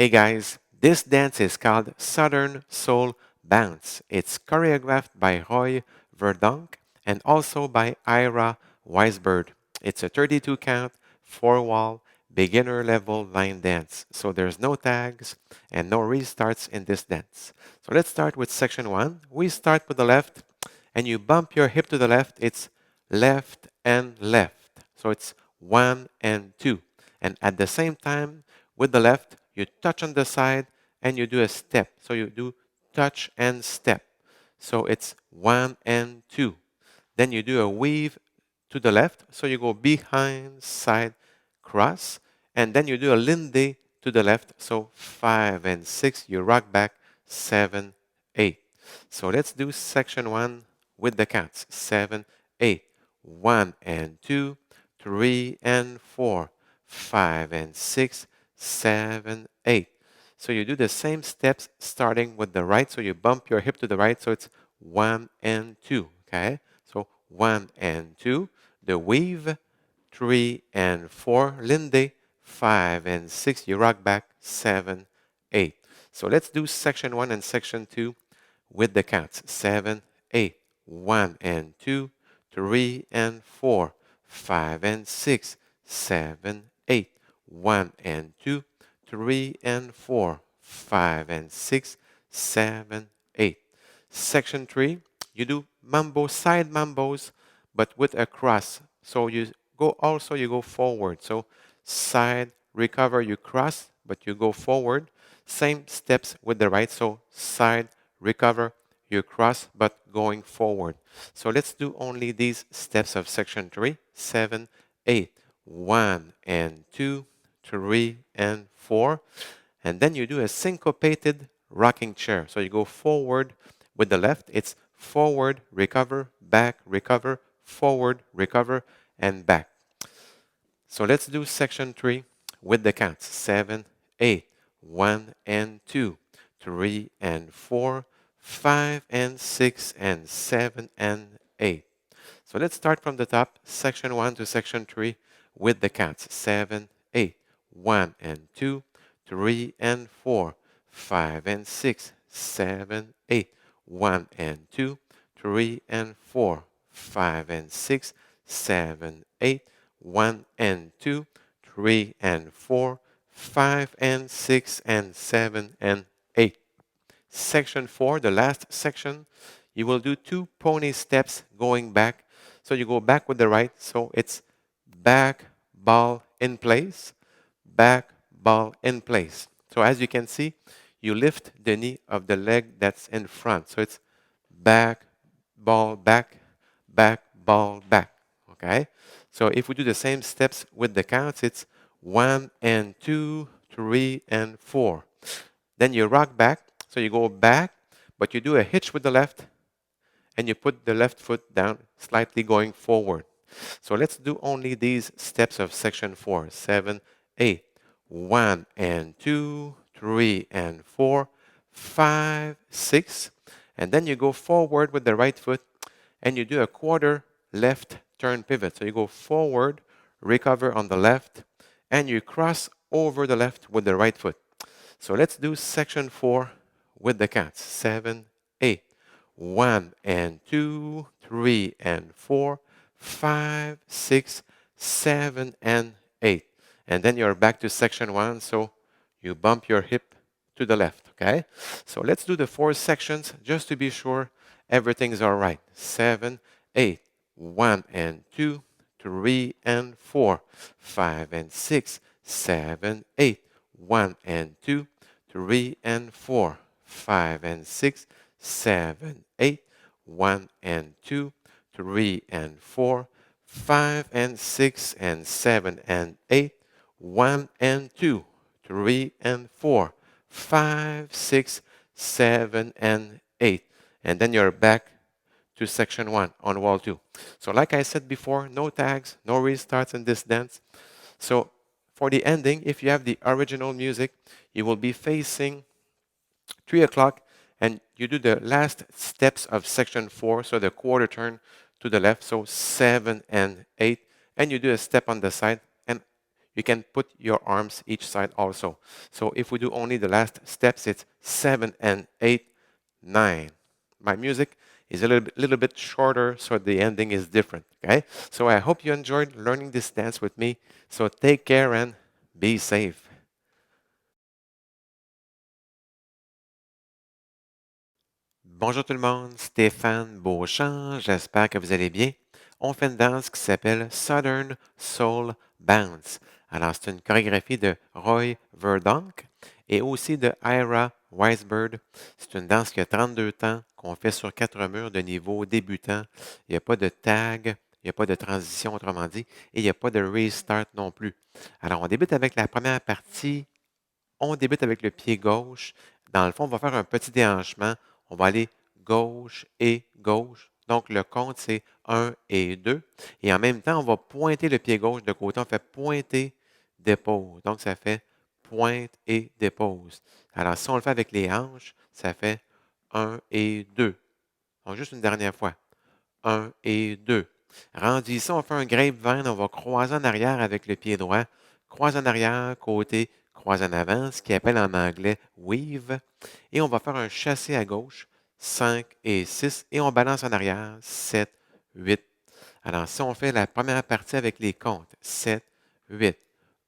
Hey guys, this dance is called Southern Soul Bounce. It's choreographed by Roy Verdonk and also by Ira Weisberg. It's a 32 count, 4 wall, beginner level line dance. So there's no tags and no restarts in this dance. So let's start with section 1. We start with the left and you bump your hip to the left. It's left and left. So it's 1 and 2. And at the same time, with the left, you touch on the side and you do a step. So you do touch and step. So it's 1 and 2. Then you do a weave to the left. So you go behind, side, cross. And then you do a Lindy to the left. So 5 and 6. You rock back 7, 8. So let's do section 1 with the counts. 7, 8. 1 and 2, 3 and 4, 5 and 6, 7, 8. So you do the same steps starting with the right. So you bump your hip to the right. So it's 1 and 2. Okay. So 1 and 2. The weave, 3 and 4. Lindy, 5 and 6. You rock back 7, 8. So let's do section 1 and section 2 with the counts. 7, 8. 1 and 2, 3 and 4, 5 and 6, 7, 8. 1 and 2, 3 and 4, 5 and 6, 7, 8. Section 3, you do mambo, side mambos, but with a cross. So you go forward. So side, recover, you cross, but you go forward. Same steps with the right. So side, recover, you cross, but going forward. So let's do only these steps of section 3, 7, 8. 1 and 2, 3 and 4. And then you do a syncopated rocking chair. So you go forward with the left. It's forward, recover, forward, recover, and back. So let's do section 3 with the counts. 7, 8, 1 and 2, 3 and 4, 5 and 6 and 7 and 8. So let's start from the top, section 1 to section 3 with the counts. 7, 8, 1 and 2, 3 and 4, 5 and 6, 7, 8, 1 and 2, 3 and 4, 5 and 6, 7, 8, 1 and 2, 3 and 4, 5 and 6 and 7 and 8. Section 4, the last section, you will do 2 pony steps going back. So you go back with the right. So it's back, ball in place, back, ball in place. So as you can see, you lift the knee of the leg that's in front. So it's back, ball, back, ball, back. Okay? So if we do the same steps with the counts, it's 1 and 2, 3 and 4. Then you rock back. So you go back, but you do a hitch with the left, and you put the left foot down, slightly going forward. So let's do only these steps of section 4, 7, 8. 1 and 2, 3 and 4, 5, 6. And then you go forward with the right foot, and you do a quarter left turn pivot. So you go forward, recover on the left, and you cross over the left with the right foot. So let's do section 4 with the counts. 7, 8. 1 and 2, 3 and 4, 5, 6, 7 and 8. And then you're back to section 1. So you bump your hip to the left. Okay? So let's do the 4 sections just to be sure everything's all right. 7, 8. 1 and 2, 3 and 4, 5 and 6, 7, 8. 1 and 2, 3 and 4, 5 and 6, 7, 8, 1 and 2, 3 and 4, 5 and 6 and 7 and 8, 1 and 2, 3 and 4, 5, 6, 7 and 8. And then you're back to section 1 on wall 2. So like I said before, no tags, no restarts in this dance. So for the ending, if you have the original music, you will be facing 3 o'clock and you do the last steps of section 4, so the quarter turn to the left, so 7 and 8, and you do a step on the side, and you can put your arms each side also. So if we do only the last steps, it's 7 and 8, 9. My music is a little bit shorter, so the ending is different. Okay? So I hope you enjoyed learning this dance with me. So take care and be safe. Bonjour tout le monde, Stéphane Beauchamp, j'espère que vous allez bien. On fait une danse qui s'appelle Southern Soul Bounce. Alors, c'est une chorégraphie de Roy Verdonk et aussi de Ira Weisberg. C'est une danse qui a 32 temps, qu'on fait sur 4 murs de niveau débutant. Il n'y a pas de tag, il n'y a pas de transition, autrement dit, et il n'y a pas de restart non plus. Alors, on débute avec la première partie. On débute avec le pied gauche. Dans le fond, on va faire un petit déhanchement. On va aller gauche et gauche. Donc, le compte, c'est 1 et 2. Et en même temps, on va pointer le pied gauche de côté. On fait pointer, dépose. Donc, ça fait pointe et dépose. Alors, si on le fait avec les hanches, ça fait 1 et 2. Donc, juste une dernière fois. 1 et 2. Rendu ici, on fait un grapevine. On va croiser en arrière avec le pied droit. Croise en arrière, côté, croise en avant, ce qui appelle en anglais weave. Et on va faire un chassé à gauche, 5 et 6. Et on balance en arrière, 7, 8. Alors, si on fait la première partie avec les comptes, 7, 8.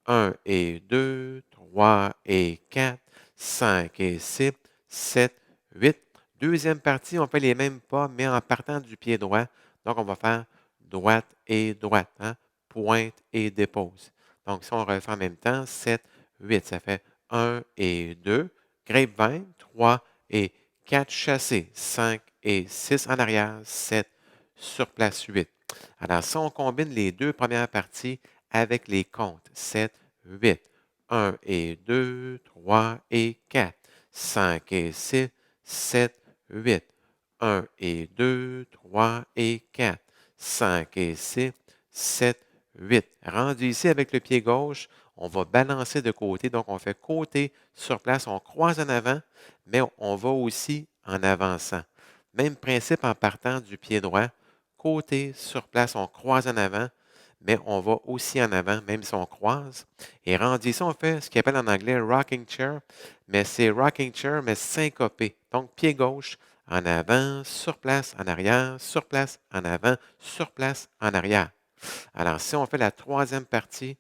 1 et 2, 3 et 4, 5 et 6, 7, 8. Deuxième partie, on fait les mêmes pas, mais en partant du pied droit. Donc, on va faire droite et droite, hein? Pointe et dépose. Donc, si on refait en même temps, 7, 8, ça fait 1 et 2, grapevine, 3 et 4, chassé, 5 et 6 en arrière, 7, sur place 8. Alors, si on combine les deux premières parties avec les comptes, 7, 8, 1 et 2, 3 et 4, 5 et 6, 7, 8, 1 et 2, 3 et 4, 5 et 6, 7, 8. Rendu ici avec le pied gauche, on va balancer de côté. Donc, on fait côté sur place, on croise en avant, mais on va aussi en avançant. Même principe en partant du pied droit. Côté sur place, on croise en avant, mais on va aussi en avant, même si on croise. Et rendu ici, on fait ce qu'on appelle en anglais rocking chair, mais c'est rocking chair, mais syncopé. Donc, pied gauche, en avant, sur place, en arrière, sur place, en avant, sur place, en arrière. Alors, si on fait la troisième partie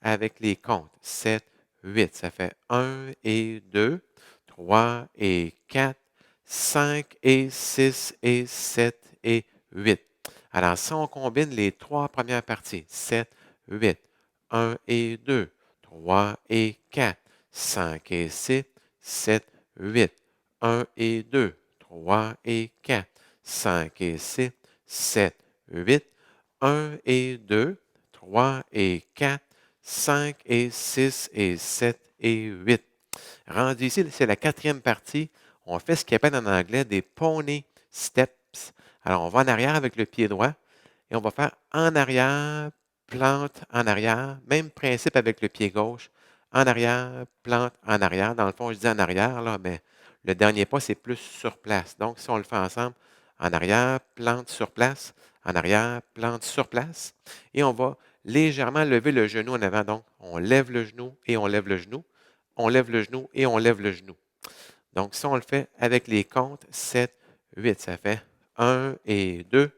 avec les comptes, 7, 8, ça fait 1 et 2, 3 et 4, 5 et 6 et 7 et 8. Alors, si on combine les trois premières parties, 7, 8, 1 et 2, 3 et 4, 5 et 6, 7, 8, 1 et 2, 3 et 4, 5 et 6, 7, 8, 1 et 2, 3 et 4, 5 et 6 et 7 et 8. Rendu ici, c'est la quatrième partie. On fait ce qu'on appelle en anglais des pony steps. Alors, on va en arrière avec le pied droit et on va faire en arrière, plante en arrière. Même principe avec le pied gauche. En arrière, plante en arrière. Dans le fond, je dis en arrière, là, mais le dernier pas, c'est plus sur place. Donc, si on le fait ensemble, en arrière, plante sur place, en arrière, plante sur place. Et on va légèrement lever le genou en avant. Donc, on lève le genou et on lève le genou. On lève le genou et on lève le genou. Donc, si on le fait avec les comptes, 7, 8, ça fait 1 et 2,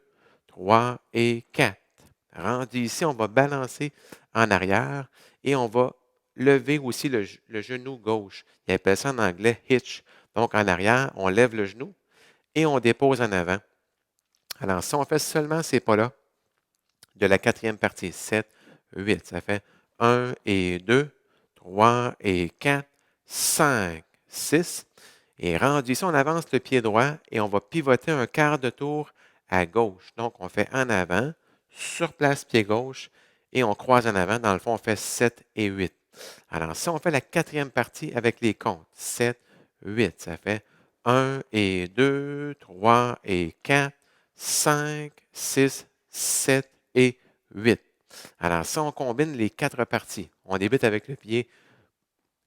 3 et 4. Rendu ici, on va balancer en arrière et on va lever aussi le genou gauche. Il appelle ça en anglais hitch. Donc, en arrière, on lève le genou et on dépose en avant. Alors, si on fait seulement ces pas-là de la quatrième partie, 7, 8, ça fait 1 et 2, 3 et 4, 5, 6. Et rendu ici, on avance le pied droit et on va pivoter un quart de tour à gauche. Donc, on fait en avant, sur place pied gauche et on croise en avant. Dans le fond, on fait 7 et 8. Alors, si on fait la quatrième partie avec les comptes, 7, 8, ça fait 1 et 2, 3 et 4, 5, 6, 7 et 8. Alors, si on combine les quatre parties, on débute avec le pied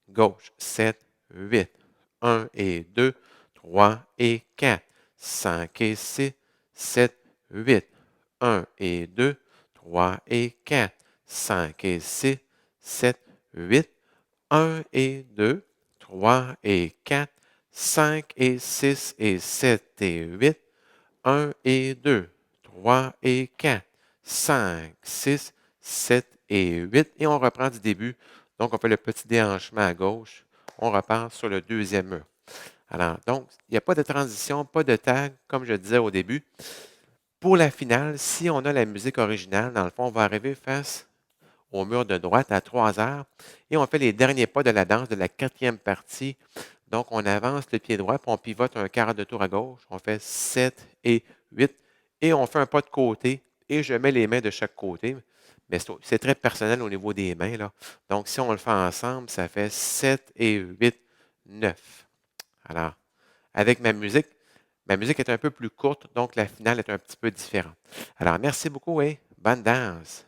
gauche, 7, 8, 1 et 2, 3 et 4, 5 et 6, 7, 8, 1 et 2, 3 et 4, 5 et 6, 7, 8. 1 et 2, 3 et 4, 5 et 6 et 7 et 8. 1 et 2, 3 et 4, 5, 6, 7 et 8. Et on reprend du début. Donc, on fait le petit déhanchement à gauche. On repart sur le deuxième mur. Alors, donc, il n'y a pas de transition, pas de tag, comme je disais au début. Pour la finale, si on a la musique originale, dans le fond, on va arriver face au mur de droite à 3 heures et on fait les derniers pas de la danse de la quatrième partie. Donc, on avance le pied droit, puis on pivote un quart de tour à gauche. On fait 7 et 8 et on fait un pas de côté et je mets les mains de chaque côté. Mais c'est très personnel au niveau des mains, là. Donc, si on le fait ensemble, ça fait 7 et 8, 9. Alors, avec ma musique est un peu plus courte, donc la finale est un petit peu différente. Alors, merci beaucoup et bonne danse.